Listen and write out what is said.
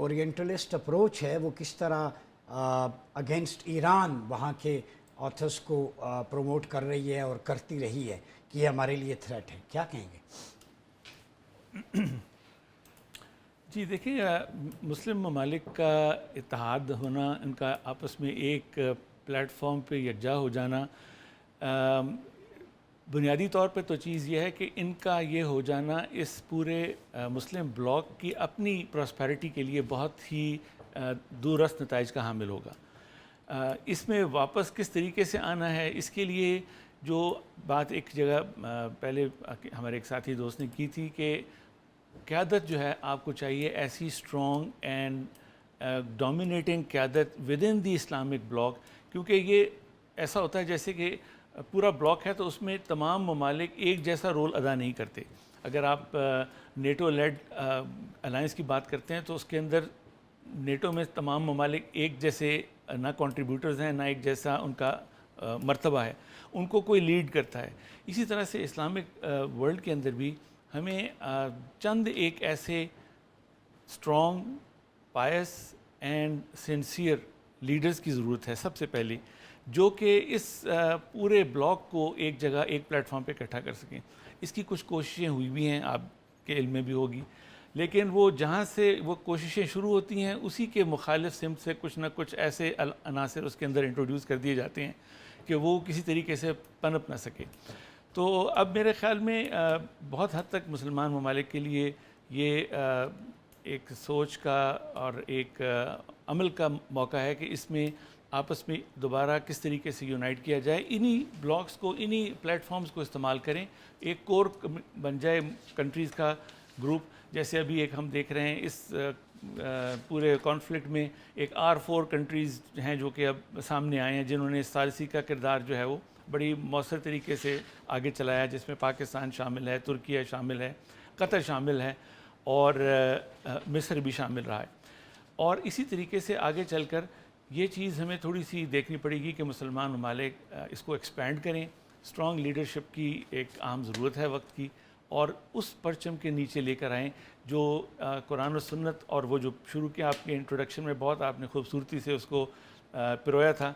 Orientalist approach ہے وہ کس طرح اگینسٹ ایران وہاں کے آتھرس کو پروموٹ کر رہی ہے اور کرتی رہی ہے کہ یہ ہمارے لیے تھریٹ ہے، کیا کہیں گے؟ جی دیکھیں، مسلم ممالک کا اتحاد ہونا، ان کا آپس میں ایک پلیٹ فارم پہ یکجا ہو جانا، بنیادی طور پہ تو چیز یہ ہے کہ ان کا یہ ہو جانا اس پورے مسلم بلاک کی اپنی پراسپیرٹی کے لیے بہت ہی دوررس نتائج کا حامل ہوگا۔ اس میں واپس کس طریقے سے آنا ہے، اس کے لیے جو بات ایک جگہ پہلے ہمارے ایک ساتھی دوست نے کی تھی کہ قیادت جو ہے آپ کو چاہیے ایسی اسٹرانگ اینڈ ڈومینیٹنگ قیادت with in the Islamic block, کیونکہ یہ ایسا ہوتا ہے جیسے کہ پورا بلاک ہے تو اس میں تمام ممالک ایک جیسا رول ادا نہیں کرتے۔ اگر آپ نیٹو لیڈ الائنس کی بات کرتے ہیں تو اس کے اندر نیٹو میں تمام ممالک ایک جیسے نہ کنٹریبیوٹرز ہیں، نہ ایک جیسا ان کا مرتبہ ہے، ان کو کوئی لیڈ کرتا ہے۔ اسی طرح سے اسلامک ورلڈ کے اندر بھی ہمیں چند ایک ایسے strong, pious and sincere leaders کی ضرورت ہے سب سے پہلے، جو کہ اس پورے بلاک کو ایک جگہ ایک پلیٹ فارم پہ اکٹھا کر سکیں۔ اس کی کچھ کوششیں ہوئی بھی ہیں، آپ کے علم میں بھی ہوگی، لیکن وہ جہاں سے وہ کوششیں شروع ہوتی ہیں اسی کے مخالف سمت سے کچھ نہ کچھ ایسے عناصر اس کے اندر انٹروڈیوس کر دیے جاتے ہیں کہ وہ کسی طریقے سے پنپ نہ سکے۔ تو اب میرے خیال میں بہت حد تک مسلمان ممالک کے لیے یہ ایک سوچ کا اور ایک عمل کا موقع ہے کہ اس میں آپس میں دوبارہ کس طریقے سے یونائٹ کیا جائے، انہی بلاکس کو، انہی پلیٹ فارمز کو استعمال کریں، ایک کور بن جائے کنٹریز کا گروپ۔ جیسے ابھی ایک ہم دیکھ رہے ہیں اس پورے کانفلکٹ میں ایک R4 کنٹریز ہیں جو کہ اب سامنے آئے ہیں، جنہوں نے ثالثی کا کردار جو ہے وہ بڑی مؤثر طریقے سے آگے چلایا، جس میں پاکستان شامل ہے، ترکیہ شامل ہے، قطر شامل ہے اور مصر بھی شامل رہا ہے۔ اور اسی طریقے سے آگے چل کر یہ چیز ہمیں تھوڑی سی دیکھنی پڑے گی کہ مسلمان ممالک اس کو ایکسپینڈ کریں۔ اسٹرانگ لیڈرشپ کی ایک اہم ضرورت ہے وقت کی، اور اس پرچم کے نیچے لے کر آئیں جو قرآن و سنت، اور وہ جو شروع کیا آپ کے انٹروڈکشن میں بہت آپ نے خوبصورتی سے اس کو پرویا تھا،